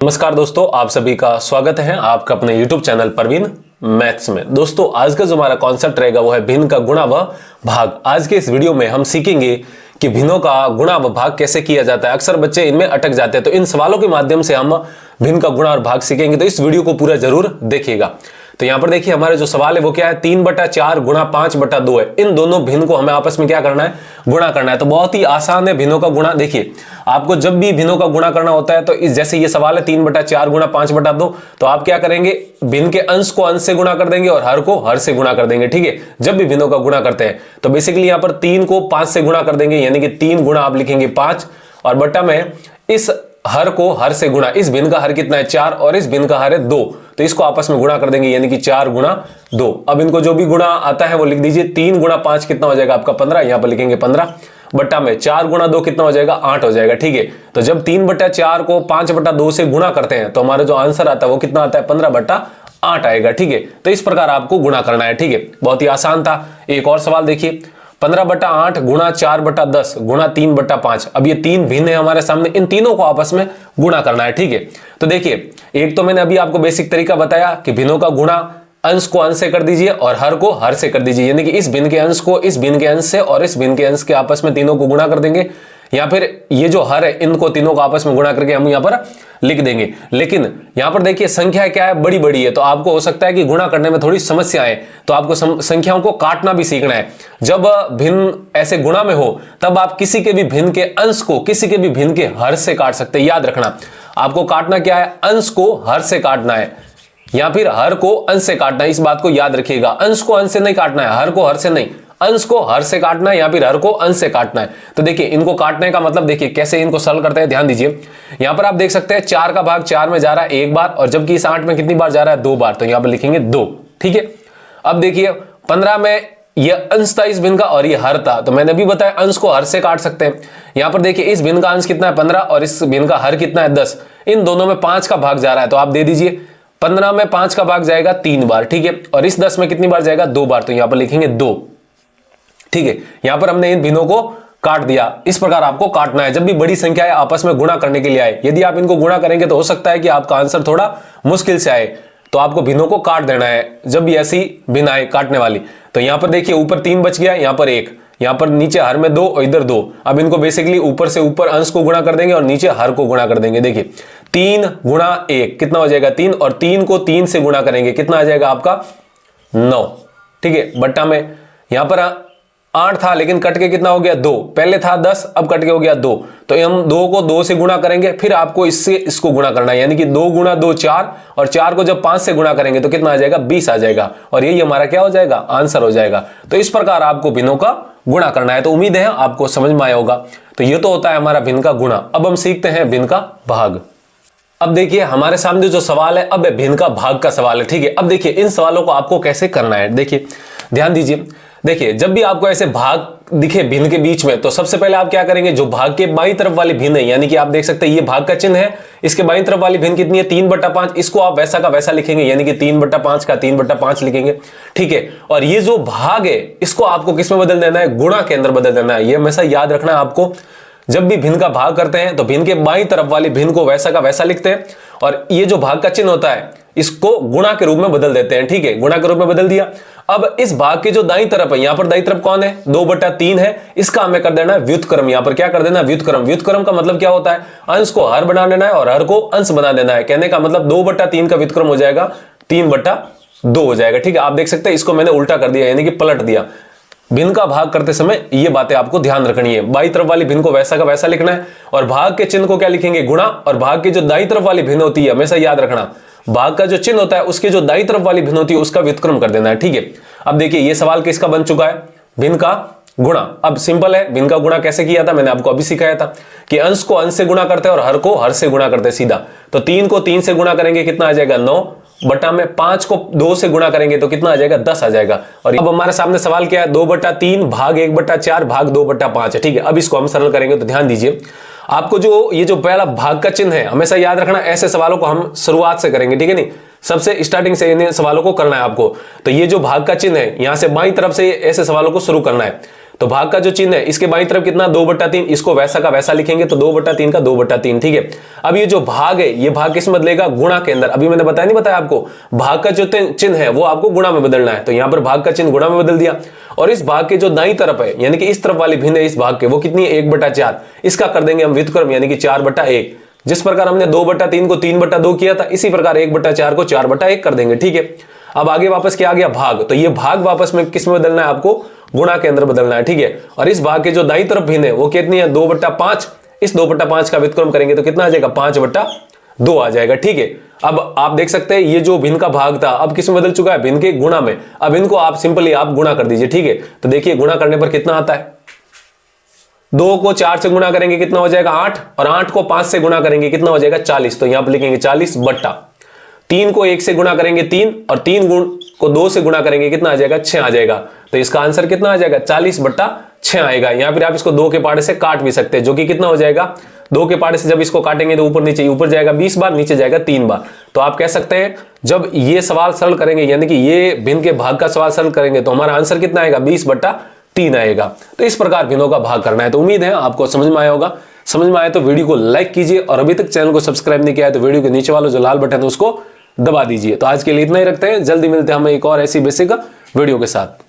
नमस्कार दोस्तों, आप सभी का स्वागत है आपका अपने YouTube चैनल परवीन मैथ्स में। दोस्तों आज का जो हमारा कॉन्सेप्ट रहेगा वो है भिन्न का गुणा व भाग। आज के इस वीडियो में हम सीखेंगे कि भिन्नों का गुणा व भाग कैसे किया जाता है। अक्सर बच्चे इनमें अटक जाते हैं, तो इन सवालों के माध्यम से हम भिन्न का गुणा और भाग सीखेंगे, तो इस वीडियो को पूरा जरूर देखिएगा। तो यहाँ पर देखिए हमारे जो सवाल है वो क्या है, 3/4 गुणा 5/2 है। इन दोनों भिन्न को हमें आपस में क्या करना है, गुणा करना है। तो बहुत ही आसान है भिन्नों का गुणा। देखिए आपको जब भी भिन्नों का गुणा करना होता है तो इस जैसे ये सवाल है 3/4 गुणा 5/2, तो आप क्या करेंगे, भिन्न के अंश को अंश से गुणा कर देंगे और हर को हर से गुणा कर देंगे। ठीक है, जब भी भिन्नों का गुणा करते हैं तो बेसिकली यहाँ पर 3 को 5 से गुणा कर देंगे, यानी कि 3 गुणा आप लिखेंगे 5 और बट्टा में इस हर को हर से गुणा। इस भिन्न का हर कितना है 4 और इस भिन्न का हर है 2, तो इसको आपस में गुणा कर देंगे, यानी कि 4 गुणा 2। अब इनको जो भी गुणा आता है वो लिख दीजिए। 3 गुणा 5 कितना हो जाएगा आपका 15, यहां पर लिखेंगे 15 बट्टा में 4 गुणा 2 कितना हो जाएगा 8 हो जाएगा। ठीक है, तो जब 3/4 को 5/2 से गुणा करते हैं तो हमारा जो आंसर आता है वो कितना आता है 15/8 आएगा। ठीक है, तो इस प्रकार आपको गुणा करना है। ठीक है, बहुत ही आसान था। एक और सवाल देखिए, 15/8 गुणा 4/10 गुणा 3/5। अब ये 3 भिन्न है हमारे सामने, इन तीनों को आपस में गुणा करना है। ठीक है, तो देखिए एक तो मैंने अभी आपको बेसिक तरीका बताया कि भिन्नों का गुणा अंश को अंश से कर दीजिए और हर को हर से कर दीजिए, यानी कि इस भिन्न के अंश को इस भिन्न के अंश से और इस भिन्न के अंश के आपस में तीनों को गुणा कर देंगे, या फिर ये जो हर है इनको तीनों को आपस में गुणा करके हम यहां पर लिख देंगे। लेकिन यहां पर देखिए संख्या क्या है, बड़ी बड़ी है, तो आपको हो सकता है कि गुणा करने में थोड़ी समस्या आए, तो आपको संख्याओं को काटना भी सीखना है। जब भिन्न ऐसे गुणा में हो तब आप किसी के भी भिन्न के अंश को किसी के भी भिन्न के हर से काट सकते हैं। याद रखना, आपको काटना क्या है, अंश को हर से काटना है या फिर हर को अंश से काटना है। इस बात को याद रखिएगा, अंश को अंश से नहीं काटना है, हर को हर से नहीं, अंश को हर से काटना है या फिर हर को अंश से काटना है। तो देखिए इनको काटने का मतलब देखिए कैसे इनको सरल करते हैं, ध्यान दीजिए। यहां पर आप देख सकते हैं 4 का भाग 4 में जा रहा है 1 बार, और जबकि इस 8 में कितनी बार जा रहा है 2 बार, तो यहां पर लिखेंगे 2। ठीक है, अब देखिए 15 में यह अंश था इस भिन्न का और यह हर था, तो मैंने भी बताया अंश को हर से काट सकते हैं। यहां पर देखिए इस भिन्न का अंश कितना है 15 और इस भिन्न का हर कितना है 10, इन दोनों में 5 का भाग जा रहा है, तो आप दे दीजिए 15 में 5 का भाग जाएगा 3 बार। ठीक है, और इस 10 में कितनी बार जाएगा 2 बार, तो यहां पर लिखेंगे 2। ठीक है, यहां पर हमने इन भिन्नों को काट दिया। इस प्रकार आपको काटना है जब भी बड़ी संख्याएं आपस में गुणा करने के लिए आए। यदि आप इनको गुणा करेंगे तो हो सकता है कि आपका आंसर थोड़ा मुश्किल से आए, तो आपको भिन्नों को काट देना है जब भी ऐसी भिन्न आए काटने वाली। तो यहां पर देखिए ऊपर 3 बच गया, यहां पर 1, यहां पर नीचे हर में 2 और इधर 2। अब इनको बेसिकली ऊपर से ऊपर अंश को गुणा कर देंगे और नीचे हर को गुणा कर देंगे। देखिए 3 गुणा 1 कितना हो जाएगा 3, और 3 को 3 से गुणा करेंगे कितना आ जाएगा आपका 9। ठीक है, बट्टा में यहां पर 8 था लेकिन कट के कितना हो गया 2, पहले था 10 अब कट के हो गया 2, तो हम 2 को 2 से गुणा करेंगे, फिर आपको इससे इसको गुणा करना है, यानी कि 2 गुणा 2 4, और 4 को जब 5 से गुणा करेंगे तो कितना आ जाएगा 20 आ जाएगा, और यही हमारा क्या हो जाएगा आंसर हो जाएगा। तो इस प्रकार आपको भिन्नों का गुणा करना है। तो उम्मीद है आपको समझ में आया होगा। तो ये तो होता है हमारा भिन्न का गुणा। अब हम सीखते हैं भिन्न का भाग। अब देखिए हमारे सामने जो सवाल है अब भिन्न का भाग का सवाल है। ठीक है, अब देखिए इन सवालों को आपको कैसे करना है, देखिए ध्यान दीजिए। देखिए जब भी आपको ऐसे भाग दिखे भिन्न के बीच में, तो सबसे पहले आप क्या करेंगे, जो भाग के बाईं तरफ वाली भिन्न है, यानी कि आप देख सकते हैं ये भाग का चिन्ह है, इसके बाईं तरफ वाली भिन्न कितनी है 3/5, इसको आप वैसा का वैसा लिखेंगे, यानी कि 3/5 का 3/5 लिखेंगे। ठीक है, और ये जो भाग है इसको आपको किस में बदल देना है, गुणा के अंदर बदल देना है। ये हमेशा याद रखना है आपको। जब भी भिन्न का भाग करते हैं तो भिन्न के बाईं तरफ वाली भिन्न को वैसा का वैसा लिखते हैं, और ये जो भाग का चिन्ह होता है इसको गुणा के रूप में बदल देते हैं। ठीक है, गुणा के रूप में बदल दिया। अब इस भाग की जो दाईं तरफ है, यहां पर दाईं तरफ कौन है 2/3 है, इसका हमें कर देना है व्युत्क्रम। यहां पर क्या कर देना है व्युत्क्रम। व्युत्क्रम का मतलब क्या होता है, अंश को हर बना देना है और हर को अंश बना देना है। कहने का मतलब 2/3 का व्युत्क्रम हो जाएगा 3/2 हो जाएगा। ठीक है, आप देख सकते हैं इसको मैंने उल्टा कर दिया, यानी कि पलट दिया। भिन्न का भाग करते समय ये बातें आपको ध्यान रखनी है। बाईं तरफ वाली भिन्न को वैसा का वैसा लिखना है, और भाग के चिन्ह को क्या लिखेंगे गुणा, और भाग की जो दाईं तरफ वाली भिन्न होती है हमेशा याद रखना, भाग का जो चिन्ह होता है उसके जो दाईं तरफ वाली भिन्न होती है उसका व्युत्क्रम कर देना है। ठीक है, अब देखिए ये सवाल किसका बन चुका है, भिन्न का गुणा। अब सिंपल है, भिन्न का गुणा कैसे किया था मैंने आपको अभी सिखाया था कि अंश को अंश से गुणा करते हैं और हर को हर से गुणा करते हैं सीधा। तो 3 को 3 से गुणा करेंगे कितना आ जाएगा 9, बटा में 5 को 2 से गुणा करेंगे तो कितना आ जाएगा 10 आ जाएगा। और अब हमारे सामने सवाल क्या है, 2/3 भाग 1/4 भाग 2/5 है। ठीक है, अब इसको हम सरल करेंगे। तो ध्यान दीजिए, आपको जो ये जो पहला भाग का चिन्ह है हमेशा याद रखना, ऐसे सवालों को हम शुरुआत से करेंगे। ठीक है, नहीं सबसे स्टार्टिंग से इन सवालों को करना है आपको। तो ये जो भाग का चिन्ह है यहां से बाईं तरफ से ऐसे सवालों को शुरू करना है। तो भाग का जो चिन्ह है इसके बाईं तरफ कितना 2/3, इसको वैसा का वैसा लिखेंगे तो 2/3 का 2/3, ठीक है। अब ये जो भाग है ये भाग किस में बदलेगा, गुणा के अंदर। अभी मैंने बताया नहीं बताया आपको, भाग का जो चिन्ह है वो आपको गुणा में बदलना है, तो यहां पर भाग का चिन्ह गुणा में बदल दिया। और इस भाग के जो दाईं तरफ है यानी कि इस तरफ वाली भिन्न है इस भाग के, वो कितनी है 1/4, इसका कर देंगे हम व्युत्क्रम यानी कि 4/1। जिस प्रकार हमने 2/3 को 3/2 किया था, इसी प्रकार 1/4 को 4/1 कर देंगे, ठीक है। अब आगे वापस क्या आ गया, भाग, तो ये भाग वापस में किस में बदलना है, आपको गुणा के अंदर बदलना है, ठीक है। और इस भाग के जो दाईं तरफ भिन्न है वो कितनी है 2/5, इस 2/5 का व्युत्क्रम करेंगे तो कितना आ जाएगा 5/2 आ जाएगा, ठीक है। अब आप देख सकते हैं ये जो भिन्न का भाग था अब किस में बदल चुका है, भिन्न के गुणा में। अब इनको आप सिंपली आप गुणा कर दीजिए, ठीक है। तो देखिए गुणा करने पर कितना आता है, 2 को 4 से गुणा करेंगे कितना हो जाएगा 8, और 8 को 5 से गुणा करेंगे कितना हो जाएगा 40, तो यहां पर लिखेंगे 40/3 को 1 से गुणा करेंगे 3, और 3 को 2 से गुणा करेंगे कितना आ जाएगा 6 आ जाएगा। तो इसका आंसर कितना आ जाएगा 40/6 आएगा। यहां पर आप इसको 2 के पाड़े से काट भी सकते हैं, जो कि कितना हो जाएगा 2 के पाड़े से जब इसको काटेंगे तो ऊपर नीचे, ऊपर जाएगा 20 बार, नीचे जाएगा 3 बार। तो आप कह सकते हैं जब ये सवाल सरल करेंगे यानी कि ये भिन्न के भाग का सवाल सरल करेंगे तो हमारा आंसर कितना आएगा 20/3 आएगा। तो इस प्रकार भिन्नों का भाग करना है। तो उम्मीद है आपको समझ में आया होगा। समझ में आया तो वीडियो को लाइक कीजिए, और अभी तक चैनल को सब्सक्राइब नहीं किया है तो वीडियो के नीचे वाला जो लाल बटन है उसको दबा दीजिए। तो आज के लिए इतना ही रखते हैं, जल्दी मिलते हैं हमें एक और ऐसी बेसिक वीडियो के साथ।